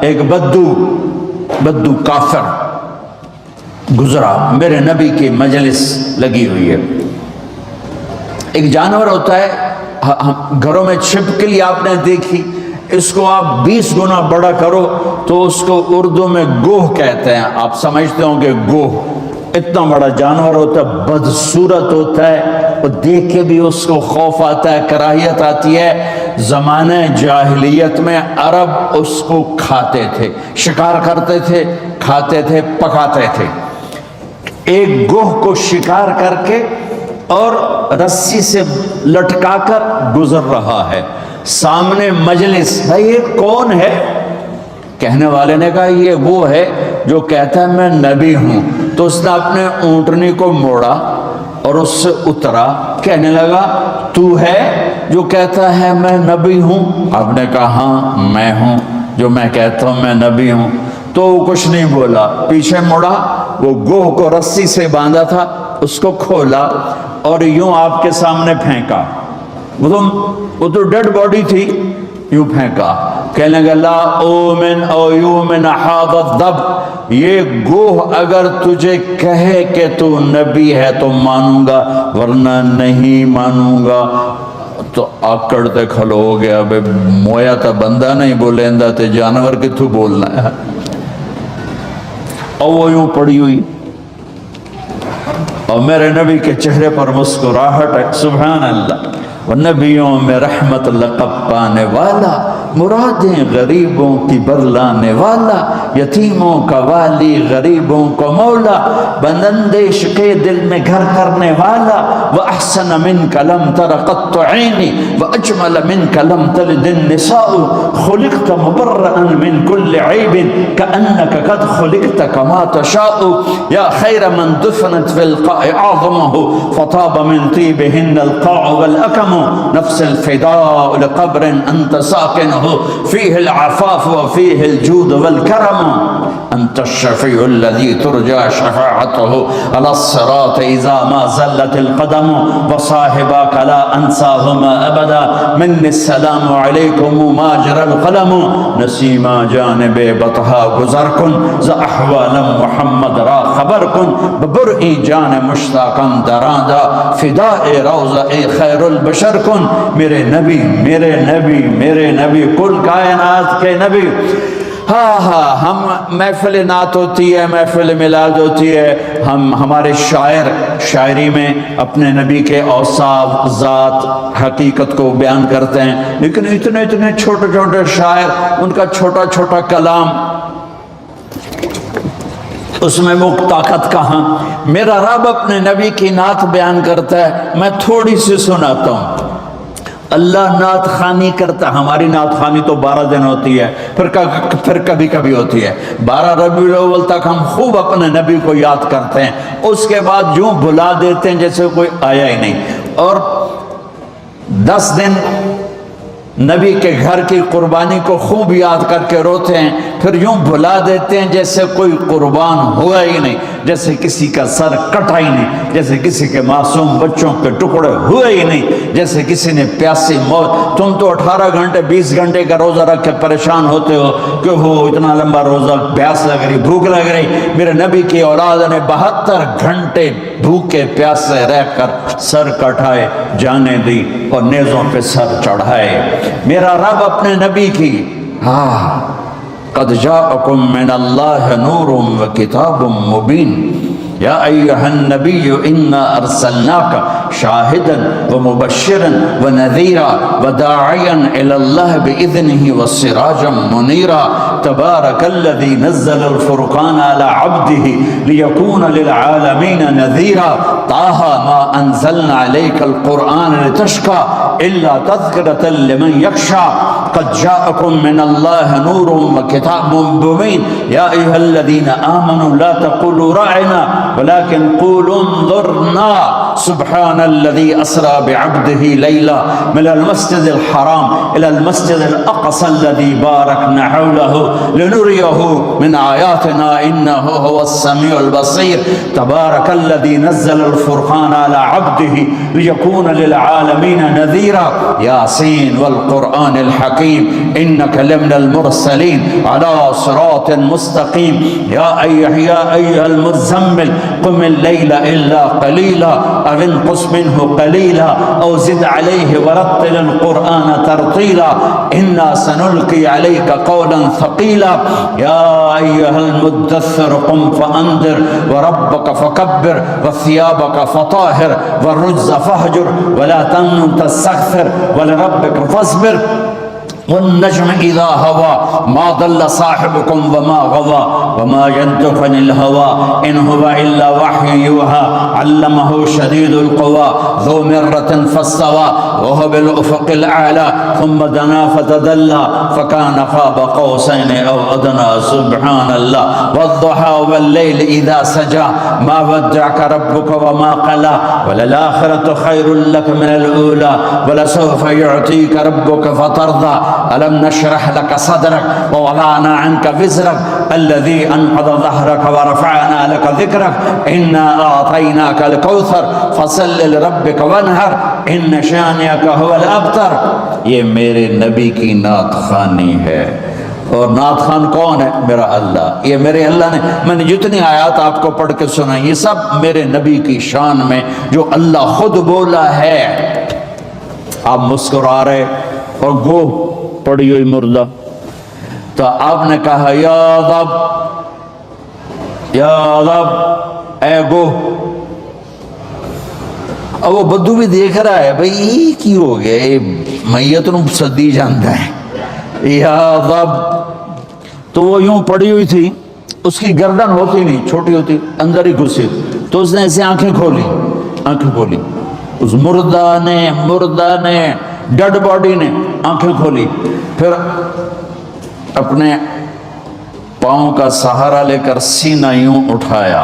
ایک بدو کافر گزرا، میرے نبی کی مجلس لگی ہوئی ہے۔ ایک جانور ہوتا ہے گھروں میں چھپکلی آپ نے دیکھی، اس کو آپ 20 گنا بڑا کرو تو اس کو اردو میں گوہ کہتے ہیں، آپ سمجھتے ہوں کہ گوہ اتنا بڑا جانور ہوتا ہے، بدصورت ہوتا ہے، اور دیکھ کے بھی اس کو خوف آتا ہے، کراہیت آتی ہے۔ زمانہ جاہلیت میں عرب اس کو کھاتے تھے، شکار کرتے تھے، کھاتے تھے، پکاتے تھے۔ ایک گوہ کو شکار کر کے اور رسی سے لٹکا کر گزر رہا ہے، سامنے مجلس، بھائی یہ کون ہے؟ کہنے والے نے کہا یہ وہ ہے جو کہتا ہے میں نبی ہوں۔ تو اس نے اپنے اونٹنی کو موڑا اور اس سے اترا، کہنے لگا تو ہے جو کہتا ہے میں نبی ہوں؟ آپ نے کہا ہاں میں ہوں جو میں کہتا ہوں میں نبی ہوں۔ تو وہ کچھ نہیں بولا، پیچھے مڑا، وہ گوہ کو رسی سے باندھا تھا اس کو کھولا اور یوں آپ کے سامنے پھینکا، وہ تو ڈیڈ باڈی تھی، یوں پھینکا، کہنے لگا لا اومن او یومن حاض الضب، یہ گوہ اگر تجھے کہے کہ تو نبی ہے تو مانوں گا ورنہ نہیں مانوں گا۔ تو آکڑ تے کھلو ہو گیا، بے مویا تا بندہ نہیں بولیندا تے جانور کتھوں بولنا ہے۔ اور وہ یوں پڑی ہوئی اور میرے نبی کے چہرے پر مسکراہٹ ہے، سبحان اللہ۔ نبیوں میں رحمت لقب پانے والا، مرادیں غریبوں کی برلانے والا، یتیموں کا والی غریبوں کو مولا، بندندیش کے دل میں گھر کرنے والا، وَأَحْسَنَ مِنْكَ لَمْ تَرَ قَطُّ عَيْنِي وَأَجْمَلَ مِنْكَ لَمْ تَلِدِ النِّسَاءُ خُلِقْتَ مُبَرَّأً مِنْ كُلِّ عَيْبٍ كَأَنَّكَ قَدْ خُلِقْتَ كَمَا تَشَاءُ يَا خَيْرَ مَنْ دُفِنَتْ فِي الْقَاعِ أَعْظَمُهُ فَطَابَ مِنْ طِيبِهِنَّ الْقَاعُ وَالْأَكَمُ نفس الفداء لقبر أنت ساكنه فيه العفاف وفيه الجود والكرم أنت الشفيع الذي ترجى شفاعته على الصراط إذا ما زلت القدم وصاحبك لا أنساهما أبدا مني السلام عليكم ما جرى القلم نسيما جانب بطها گزر کن ز احوال محمد را خبر کن ببرئی جان مشتاقاً دراندا فداء روضہ خیر البشر کن۔ میرے نبی میرے نبی میرے نبی، کل کائنات کے نبی۔ ہم محفل نعت ہوتی ہے، محفل میلاد ہوتی ہے، ہمارے شاعر شاعری میں اپنے نبی کے اوصاف، ذات، حقیقت کو بیان کرتے ہیں، لیکن اتنے چھوٹے چھوٹے شاعر، ان کا چھوٹا چھوٹا کلام، اس میں وہ طاقت کہاں؟ میرا رب اپنے نبی کی نعت بیان کرتا ہے، میں تھوڑی سی سناتا ہوں۔ اللہ نعت خوانی کرتا، ہماری نعت خوانی تو 12 دن ہوتی ہے، پھر کبھی کبھی ہوتی ہے 12 ربیع الاول تک ہم خوب اپنے نبی کو یاد کرتے ہیں، اس کے بعد یوں بھلا دیتے ہیں جیسے کوئی آیا ہی نہیں، اور 10 دن نبی کے گھر کی قربانی کو خوب یاد کر کے روتے ہیں، پھر یوں بھلا دیتے ہیں جیسے کوئی قربان ہوا ہی نہیں، جیسے کسی کا سر کٹا ہی نہیں، جیسے کسی کے معصوم بچوں کے ٹکڑے ہوئے ہی نہیں، جیسے کسی نے پیاسی موت۔ تم تو 18 گھنٹے 20 گھنٹے کا روزہ رکھ کے پریشان ہوتے ہو کہ ہو اتنا لمبا روزہ، پیاس لگ رہی، بھوک لگ رہی۔ میرے نبی کی اولاد نے 72 گھنٹے بھوکے پیاسے رہ کر سر کٹائے، جانے دی اور نیزوں پہ سر چڑھائے۔ میرا رب اپنے نبی کی قد جاءکم من اللہ نور و کتاب مبین یا ایہا النبی انا ارسلناک شاہدا ومبشرا ونذیرا وداعیا الی اللہ باذنہ وسراجا منیرا تبارک الذی نزل الفرقان علی عبدہ لیکون للعالمین نذیرا طه ما انزلنا علیک القرآن لتشقى الا تذکرة لمن یخشى قد جاءکم من اللہ نور وکتاب مبین یا ایہا الذین آمنوا لا تقولوا راعنا ولكن قولوا انظرنا سبحان سبحان الذي اسرى بعبده ليلا من المسجد الحرام الى المسجد الاقصى الذي باركنا حوله لنريه من آياتنا انه هو السميع البصير تبارك الذي نزل الفرقان على عبده ليكون للعالمين نذيرا ياسين والقرآن الحكيم إنك لمن المرسلين على صراط مستقيم يا أيها المزمل قم الليل إلا قليلا أو انقص منه قليلا أو زد عليه ورتل القرآن ترتيلا إنا سنلقي عليك قولا ثقيلا يا أيها المدثر قم فأنذر وربك فكبر وثيابك فطاهر والرجز فاهجر ولا تمنن تستكثر ولربك فاصبر والنجم إذا هوى ما ضل صاحبكم وما غوى وما ينطق عن الهوى إن هو إلا وحي يوحى علمه شديد القوى ذو مرة فاستوى وهو بالأفق الأعلى ثم دنا فتدلى فكان قاب قوسين أو أدنى سبحان الله والضحى والليل إذا سجى ما ودعك ربك وما قلى وللآخرة خير لك من الأولى ولسوف يعطيك ربك فترضى ألم نشرح لك صدرك ووضعنا عنك وزرك الذي أنقض ظهرك ورفعنا لك ذكرك إنا أعطيناك الكوثر فصل لربك وانحر إن شانئك هو الأبتر. یہ میرے نبی کی نعت خوانی ہے. اور نعت خان کون ہے؟ میرا اللہ. یہ میرے اللہ نے، میں نے جتنی آیات آپ کو پڑھ کے سنائی یہ سب میرے نبی کی شان میں جو اللہ خود بولا ہے. آپ مسکرا رہے اور گو پڑی ہوئی مردہ، تو آپ نے کہا یا رب اے گو. اب وہ بدو بھی دیکھ رہا ہے بھئی یہ کی ہو گیا، یہ میت نو صدی جانتا ہے. یا رب، تو وہ یوں پڑی ہوئی تھی، اس کی گردن ہوتی نہیں، چھوٹی ہوتی، اندر ہی گھسی، تو اس نے ایسے آنکھیں کھولی اس مردہ نے ڈیڈ باڈی نے آنکھیں کھولی، پھر اپنے پاؤں کا سہارا لے کر سینہ یوں اٹھایا.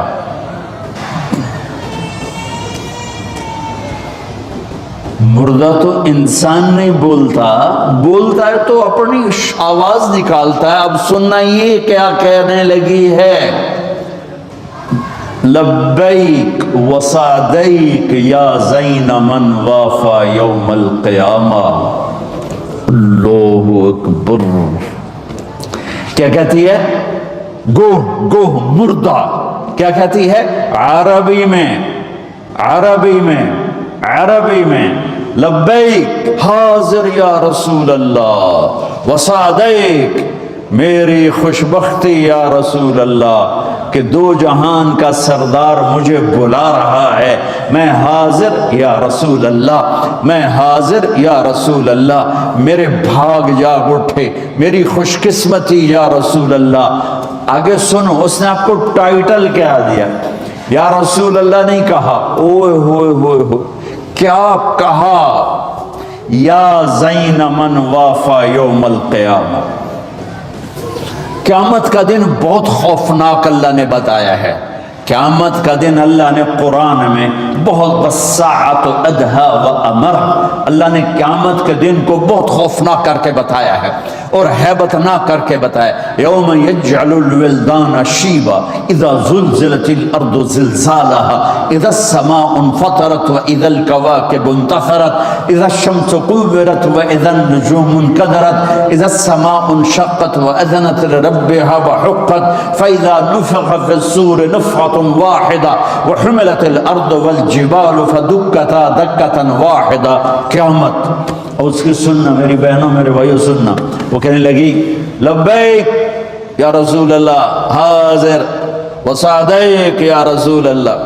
مردہ تو انسان نہیں بولتا ہے تو اپنی آواز نکالتا ہے. اب سننا یہ کیا کہنے لگی ہے، لبیک وسعدیک یا زین من وافا یوم القیامہ. اللہ اکبر. کیا کہتی ہے؟ گو مردہ کیا کہتی ہے؟ عربی میں لبیک حاضر یا رسول اللہ، وسعدیک میری خوشبختی یا رسول اللہ کہ دو جہان کا سردار مجھے بلا رہا ہے. میں حاضر یا رسول اللہ، میرے بھاگ جاگ اٹھے، میری خوش قسمتی یا رسول اللہ. آگے سنو، اس نے آپ کو ٹائٹل کیا دیا؟ یا رسول اللہ نہیں کہا، اوئے ہوئے کیا کہا؟ یا زین من وافا یوم القیامہ. قیامت کا دن بہت خوفناک اللہ نے بتایا ہے. قیامت کا دن اللہ نے قرآن میں بہت والساعۃ ادھیٰ وامر، اللہ نے قیامت کے دن کو بہت خوفناک کر کے بتایا ہے اور ہیبتناک کر کے بتایا. یوم یجعل الولدان شیبا اذا زلزلت الارض زلزالها اذا السماء انفطرت واذا الكواكب انتثرت اذا الشمس كورت واذا النجوم انكدرت اذا السماء انشقت واذنت لربها وحقت فاذا نفخ في الصور نفخة واحدة وحملت الارض والجبال فدكتا دكة واحدة. قیامت. اور اس کی سننا میری بہنوں میرے بھائیوں سننا. وہ کہنے لگی لبیک یا رسول اللہ، حاضر وسعدیک یا رسول اللہ.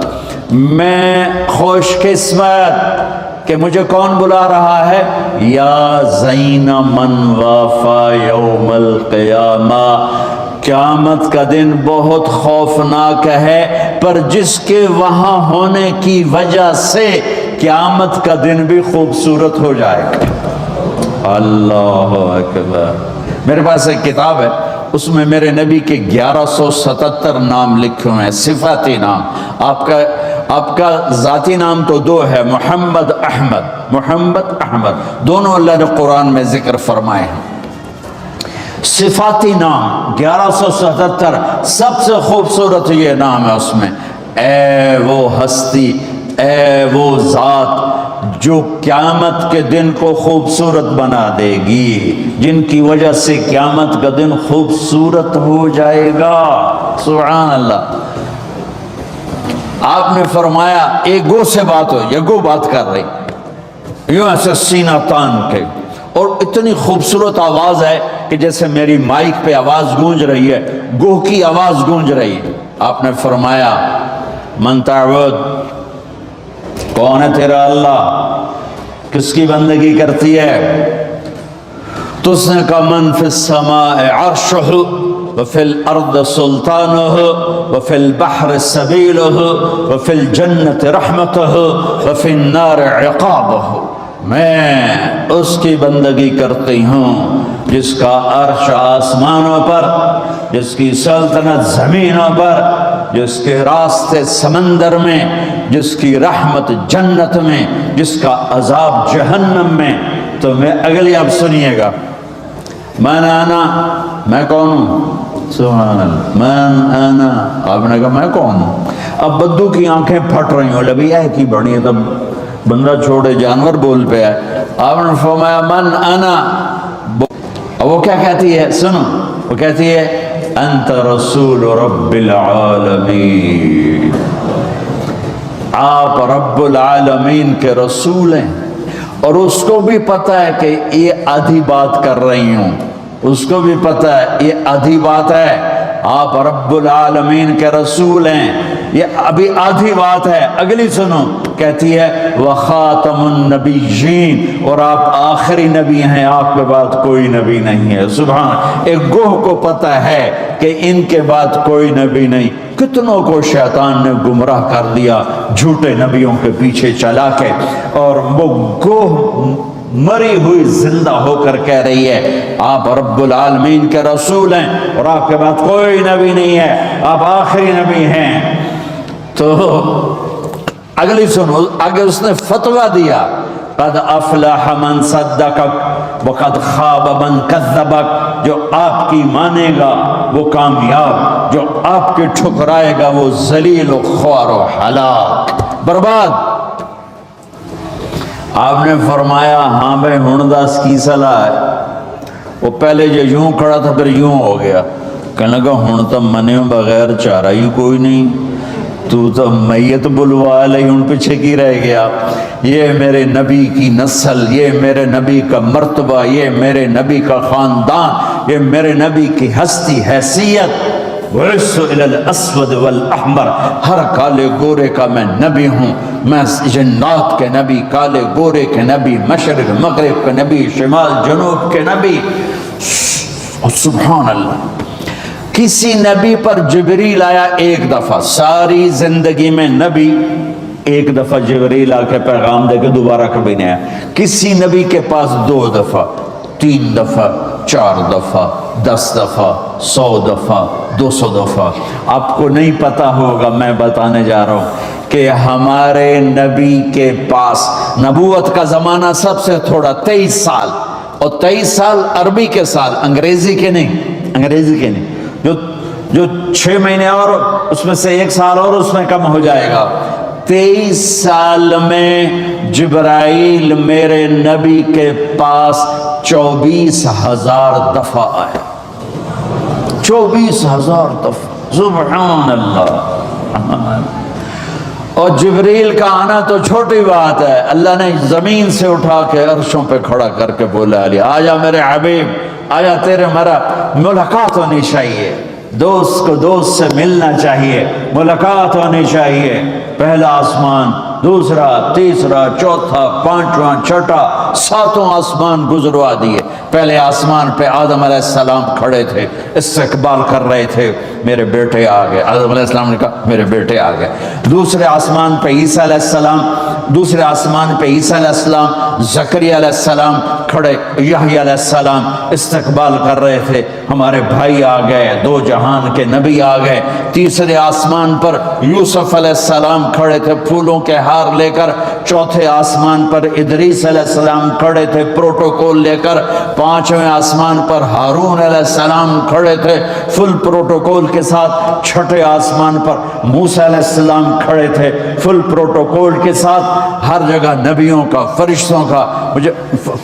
میں خوش قسمت کہ مجھے کون بلا رہا ہے؟ یا زین من وافا یوم القیامہ. قیامت کا دن بہت خوفناک ہے، پر جس کے وہاں ہونے کی وجہ سے قیامت کا دن بھی خوبصورت ہو جائے گا. اللہ اکبر. میرے پاس ایک کتاب ہے، اس میں میرے نبی کے 1177 نام لکھے ہوئے ہیں، صفاتی نام. آپ کا آپ کا ذاتی نام تو دو ہے، محمد احمد، محمد احمد دونوں اللہ نے قرآن میں ذکر فرمائے ہیں۔ صفاتی نام 1177 سب سے خوبصورت یہ نام ہے اس میں، اے وہ ہستی، اے وہ ذات جو قیامت کے دن کو خوبصورت بنا دے گی، جن کی وجہ سے قیامت کا دن خوبصورت ہو جائے گا۔ سبحان اللہ۔ آپ نے فرمایا ایک گو سے بات ہو، یہ گو بات کر رہی یوں ایسے سینہ تان کے، اور اتنی خوبصورت آواز ہے کہ جیسے میری مائک پہ آواز گونج رہی ہے، گوہ کی آواز گونج رہی ہے۔ آپ نے فرمایا من تعبد، کون ہے تیرا اللہ، کس کی بندگی کرتی ہے؟ تو اس نے کہا من فی السماء عرشہ وفی الارض سلطانہ وفی البحر سبیلہ وفی الجنت رحمتہ وفی النار عقابہ، میں اس کی بندگی کرتی ہوں جس کا عرش آسمانوں پر، جس کی سلطنت زمینوں پر، جس کے راستے سمندر میں، جس کی رحمت جنت میں، جس کا عذاب جہنم میں۔ تو میں اگلی اب سنیے گا، من انا، میں کون ہوں؟ سبحان اللہ، من انا، آپ نے کہا میں کون ہوں؟ اب بدو کی آنکھیں پھٹ رہی ہوں، لبی ہے کی بڑی ہے، تب بندہ چھوڑے جانور بول پہ ہے۔ آپ نے فرمایا من انا، وہ کیا کہتی ہے؟ سنو، وہ کہتی ہے انت رسول رب العالمین، آپ رب العالمین کے رسول ہیں، اور اس کو بھی پتہ ہے کہ یہ آدھی بات کر رہی ہوں، اس کو بھی پتہ ہے یہ آدھی بات ہے، آپ رب العالمین کے رسول ہیں، یہ ابھی آدھی بات ہے۔ اگلی سنو، کہتی ہے وخاتم النبیین، اور آپ آخری نبی ہیں، آپ کے بعد کوئی نبی نہیں ہے۔ سبحان، ایک گوہ کو پتہ ہے کہ ان کے بعد کوئی نبی نہیں۔ کتنوں کو شیطان نے گمراہ کر دیا جھوٹے نبیوں کے پیچھے چلا کے، اور وہ گوہ مری ہوئی زندہ ہو کر کہہ رہی ہے آپ رب العالمین کے رسول ہیں، اور آپ کے بعد کوئی نبی نہیں ہے، آپ آخری نبی ہیں۔ تو اگلی سنو، آگے اس نے فتویٰ دیا قد افلح من صدقک وقد خاب من کذبک، جو آپ کی مانے گا وہ کامیاب، جو آپ کی ٹھکرائے گا وہ ذلیل و خوار و ہلاک، برباد۔ آپ نے فرمایا ہاں بھائی ہن دس کی صلاح ہے؟ وہ پہلے جو یوں کھڑا تھا پھر یوں ہو گیا، کہنے لگا ہن تو منے بغیر چارہ ہی کوئی نہیں، تو میت بلوا لئی، ہن پیچھے کی رہ گیا؟ یہ میرے نبی کی نسل، یہ میرے نبی کا مرتبہ، یہ میرے نبی کا خاندان، یہ میرے نبی کی ہستی حیثیت، وَعِسُّ إِلَى الْأَسْوَدِ وَالْأَحْمَرِ، ہر کالے گورے کا میں نبی ہوں، میں جنات کے نبی، کالے گورے کے نبی، مشرق مغرب کے نبی، شمال جنوب کے نبی۔ سبحان اللہ۔ کسی نبی پر جبریل آیا ایک دفعہ، ساری زندگی میں نبی ایک دفعہ جبریل آ کے پیغام دے کے دوبارہ کبھی نہیں آیا۔ کسی نبی کے پاس 2 دفعہ، 3 دفعہ، 4 دفعہ، 10 دفعہ، 100 دفعہ، 200 دفعہ۔ آپ کو نہیں پتا ہوگا، میں بتانے جا رہا ہوں کہ ہمارے نبی کے پاس نبوت کا زمانہ سب سے تھوڑا 23 سال، اور 23 سال عربی کے سال، انگریزی کے نہیں، انگریزی کے نہیں، جو 6 مہینے اور اس میں سے 1 سال اور اس میں کم ہو جائے گا۔ 23 سال میں جبرائیل میرے نبی کے پاس 24,000 دفعہ آئے، 24,000 دفعہ۔ سبحان اللہ۔ اور جبریل کا آنا تو چھوٹی بات ہے، اللہ نے زمین سے اٹھا کے عرشوں پہ کھڑا کر کے بولا علی آجا میرے حبیب، آجا تیرے مرا ملاقات ہونی چاہیے، دوست کو دوست سے ملنا چاہیے، ملاقات ہونی چاہیے۔ پہلا آسمان، دوسرا، تیسرا، چوتھا، پانچواں، چھٹا، 7 آسمان گزروا دیے۔ پہلے آسمان پہ آدم علیہ السلام کھڑے تھے، استقبال کر رہے تھے، میرے بیٹے آ گئے۔ آدم علیہ السلام نے کہا میرے بیٹے آ گئے۔ دوسرے آسمان پہ عیسیٰ علیہ السلام، دوسرے آسمان پہ عیسیٰ علیہ السلام، زکریا علیہ السلام، کھڑے یحییٰ علیہ السلام استقبال کر رہے تھے، ہمارے بھائی آ گئے، دو جہان کے نبی آ گئے۔ تیسرے آسمان پر یوسف علیہ السلام کھڑے تھے پھولوں کے ہار لے کر، چوتھے آسمان پر ادریس علیہ السلام کھڑے تھے پروٹوکول لے کر، پانچویں آسمان پر ہارون علیہ السلام کھڑے تھے فل پروٹوکول کے ساتھ، چھٹے آسمان پر موسیٰ علیہ السلام کھڑے تھے فل پروٹوکول کے ساتھ۔ ہر جگہ نبیوں کا، فرشتوں کا، مجھے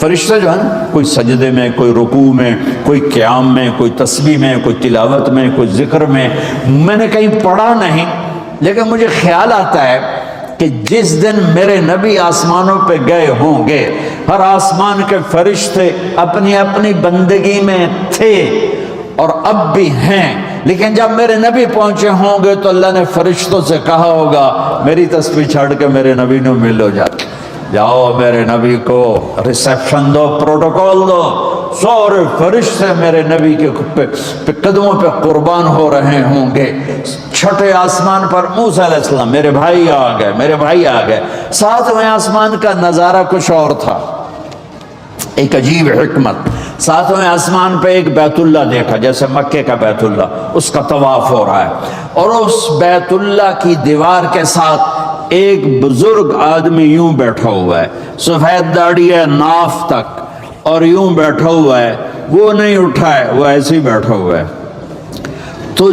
فرشتے جو ہیں کوئی سجدے میں، کوئی رکوع میں، کوئی قیام میں، کوئی تسبیح میں، کوئی تلاوت میں، کوئی ذکر میں، میں نے کہیں پڑھا نہیں، لیکن مجھے خیال آتا ہے کہ جس دن میرے نبی آسمانوں پہ گئے ہوں گے، ہر آسمان کے فرشتے اپنی اپنی بندگی میں تھے اور اب بھی ہیں، لیکن جب میرے نبی پہنچے ہوں گے تو اللہ نے فرشتوں سے کہا ہوگا میری تسبیح چھڑ کے میرے نبی نے ملو جاؤ میرے نبی کو ریسیپشن دو، پروٹوکول دو۔ سارے فرشتے میرے نبی کے قدموں پہ قربان ہو رہے ہوں گے۔ چھٹے آسمان پر موسیٰ علیہ السلام، میرے بھائی آ گئے۔ ساتویں آسمان کا نظارہ کچھ اور تھا، ایک عجیب حکمت۔ ساتویں آسمان پہ ایک بیت اللہ دیکھا، جیسے مکے کا بیت اللہ، اس کا طواف ہو رہا ہے، اور اس بیت اللہ کی دیوار کے ساتھ ایک بزرگ آدمی یوں بیٹھا ہوا ہے، سفید داڑھی ہے ناف تک، اور یوں بیٹھا ہوا ہے، وہ نہیں اٹھا ہے، وہ ایسے ہی بیٹھا ہوا ہے۔ تو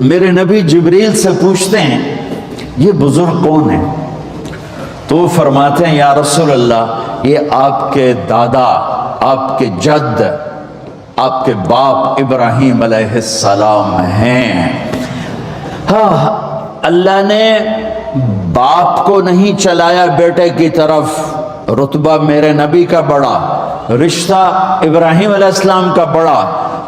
میرے نبی جبریل سے پوچھتے ہیں یہ بزرگ کون ہے؟ تو وہ فرماتے ہیں یا رسول اللہ یہ آپ کے دادا، آپ کے جد، آپ کے باپ ابراہیم علیہ السلام ہیں۔ ہاں، اللہ نے باپ کو نہیں چلایا بیٹے کی طرف، رتبہ میرے نبی کا بڑا، رشتہ ابراہیم علیہ السلام کا بڑا،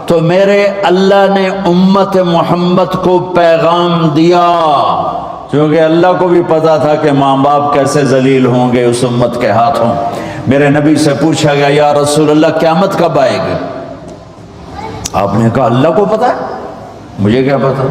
تو میرے اللہ نے امت محمد کو پیغام دیا، کیونکہ اللہ کو بھی پتا تھا کہ ماں باپ کیسے ذلیل ہوں گے اس امت کے ہاتھوں۔ میرے نبی سے پوچھا گیا یا رسول اللہ قیامت کب آئے گی؟ آپ نے کہا اللہ کو پتا ہے، مجھے کیا پتا؟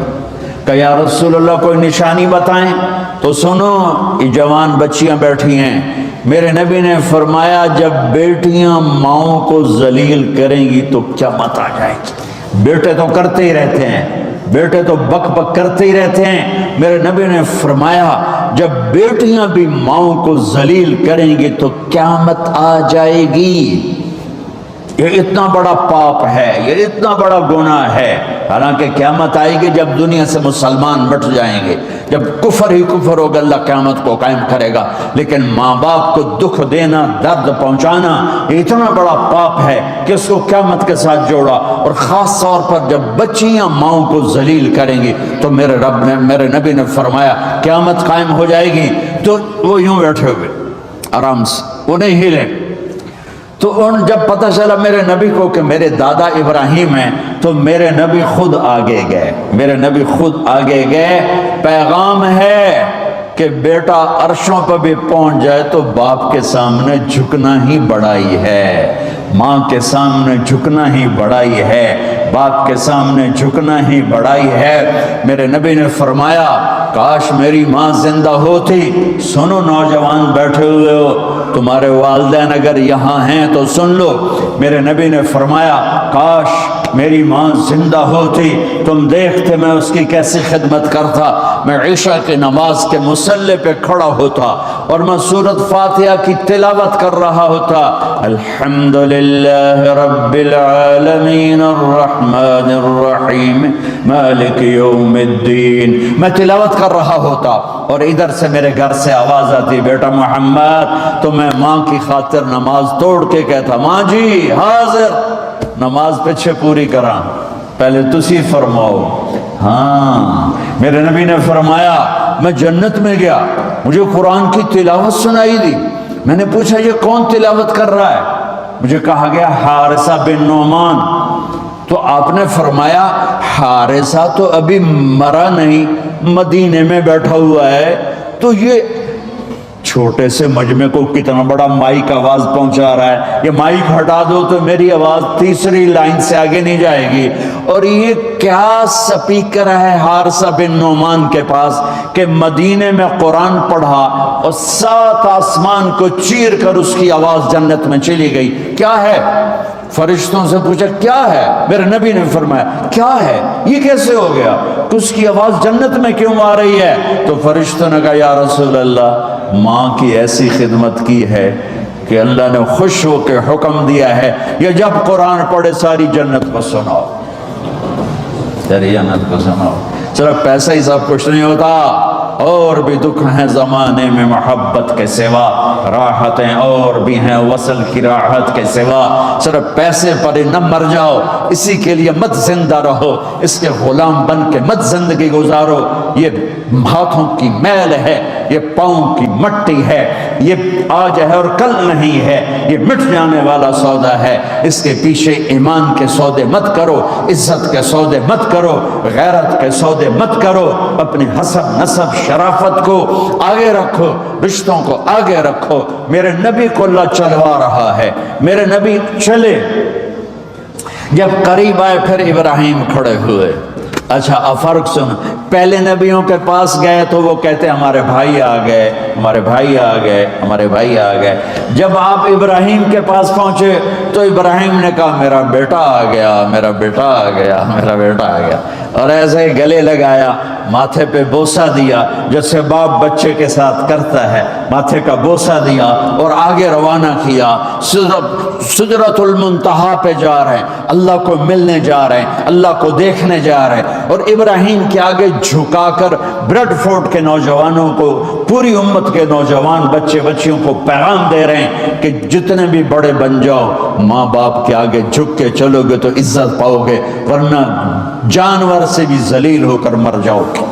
کہ یا رسول اللہ کوئی نشانی بتائیں۔ تو سنو، یہ جوان بچیاں بیٹھی ہیں، میرے نبی نے فرمایا جب بیٹیاں ماؤں کو ذلیل کریں گی تو قیامت آ جائے گی۔ بیٹے تو کرتے ہی رہتے ہیں، بیٹے تو بک بک کرتے ہی رہتے ہیں، میرے نبی نے فرمایا جب بیٹیاں بھی ماؤں کو ذلیل کریں گی تو قیامت آ جائے گی۔ یہ اتنا بڑا پاپ ہے، یہ اتنا بڑا گناہ ہے، حالانکہ قیامت آئے گی جب دنیا سے مسلمان مٹ جائیں گے، جب کفر ہی کفر ہوگا، اللہ قیامت کو قائم کرے گا، لیکن ماں باپ کو دکھ دینا، درد پہنچانا، یہ اتنا بڑا پاپ ہے کہ اس کو قیامت کے ساتھ جوڑا، اور خاص طور پر جب بچیاں ماؤں کو ذلیل کریں گی تو میرے نبی نے فرمایا قیامت قائم ہو جائے گی۔ تو وہ یوں بیٹھے ہوئے آرام سے، وہ نہیں ہلے۔ تو جب پتہ چلا میرے نبی کو کہ میرے دادا ابراہیم ہیں، تو میرے نبی خود آگے گئے، پیغام ہے کہ بیٹا عرشوں پر بھی پہنچ جائے تو باپ کے سامنے جھکنا ہی بڑائی ہے، ماں کے سامنے جھکنا ہی بڑائی ہے، باپ کے سامنے جھکنا ہی بڑائی ہے۔ میرے نبی نے فرمایا کاش میری ماں زندہ ہوتی۔ سنو نوجوان بیٹھے ہوئے ہو، تمہارے والدین اگر یہاں ہیں تو سن لو، میرے نبی نے فرمایا کاش میری ماں زندہ ہوتی، تم دیکھتے میں اس کی کیسی خدمت کرتا، میں عشاء کی نماز کے مصلی پہ کھڑا ہوتا اور میں سورۃ فاتحہ کی تلاوت کر رہا ہوتا، الحمدللہ رب العالمین الرحمن الرحیم مالک یوم الدین، میں تلاوت کر رہا ہوتا، اور ادھر سے میرے گھر سے آواز آتی بیٹا محمد، تو میں ماں کی خاطر نماز توڑ کے کہتا ماں جی حاضر، نماز پیچھے پوری کراں، پہلے تسی فرماؤ۔ ہاں، میرے نبی نے فرمایا میں جنت میں گیا، مجھے قرآن کی تلاوت سنائی دی، میں نے پوچھا یہ کون تلاوت کر رہا ہے؟ مجھے کہا گیا حارثہ بن نعمان۔ تو آپ نے فرمایا حارثہ تو ابھی مرا نہیں، مدینے میں بیٹھا ہوا ہے، تو یہ چھوٹے سے مجمع کو کتنا بڑا مائک آواز پہنچا رہا ہے، یہ مائک ہٹا دو تو میری آواز تیسری لائن سے آگے نہیں جائے گی، اور یہ کیا سپیکر ہے حارثہ بن نعمان کے پاس کہ مدینے میں قرآن پڑھا اور 7 آسمان کو چیر کر اس کی آواز جنت میں چلی گئی. کیا ہے؟ فرشتوں سے پوچھا کیا ہے؟ میرے نبی نے فرمایا کیا ہے، یہ کیسے ہو گیا کہ اس کی آواز جنت میں کیوں آ رہی ہے؟ تو فرشتوں نے کہا یا رسول اللہ، ماں کی ایسی خدمت کی ہے کہ اللہ نے خوش ہو کے حکم دیا ہے یہ جب قرآن پڑھے ساری جنت کو سناؤ، ساری جنت کو سناؤ. صرف پیسہ ہی سب کچھ نہیں ہوتا، اور بھی دکھ ہیں زمانے میں محبت کے سوا، راحتیں اور بھی ہیں وصل کی راحت کے سوا. صرف پیسے پر نہ مر جاؤ، اسی کے لیے مت زندہ رہو، اس کے غلام بن کے مت زندگی گزارو. یہ ہاتھوں کی میل ہے، یہ پاؤں کی مٹی ہے، یہ آج ہے اور کل نہیں ہے، یہ مٹ جانے والا سودا ہے. اس کے پیچھے ایمان کے سودے مت کرو، عزت کے سودے مت کرو، غیرت کے سودے مت کرو. اپنی حسب نسب شرافت کو آگے رکھو، رشتوں کو آگے رکھو. میرے نبی کو اللہ چلوا رہا ہے، میرے نبی چلے، جب قریب آئے پھر ابراہیم کھڑے ہوئے. اچھا اب فرق سن، پہلے نبیوں کے پاس گئے تو وہ کہتے ہمارے بھائی آ گئے، ہمارے بھائی آ گئے، ہمارے بھائی آ گئے. جب آپ ابراہیم کے پاس پہنچے تو ابراہیم نے کہا میرا بیٹا آ گیا، میرا بیٹا آ گیا، میرا بیٹا آ گیا. اور ایسے گلے لگایا، ماتھے پہ بوسہ دیا جیسے باپ بچے کے ساتھ کرتا ہے، ماتھے کا بوسہ دیا اور آگے روانہ کیا. سدرۃ المنتہا پہ جا رہے ہیں، اللہ کو ملنے جا رہے ہیں، اللہ کو دیکھنے جا رہے ہیں. اور ابراہیم کے آگے جھکا کر بریڈ فورٹ کے نوجوانوں کو، پوری امت کے نوجوان بچے بچیوں کو پیغام دے رہے ہیں کہ جتنے بھی بڑے بن جاؤ، ماں باپ کے آگے جھک کے چلو گے تو عزت پاؤ گے، ورنہ جانور سے بھی ذلیل ہو کر مر جاؤ گے.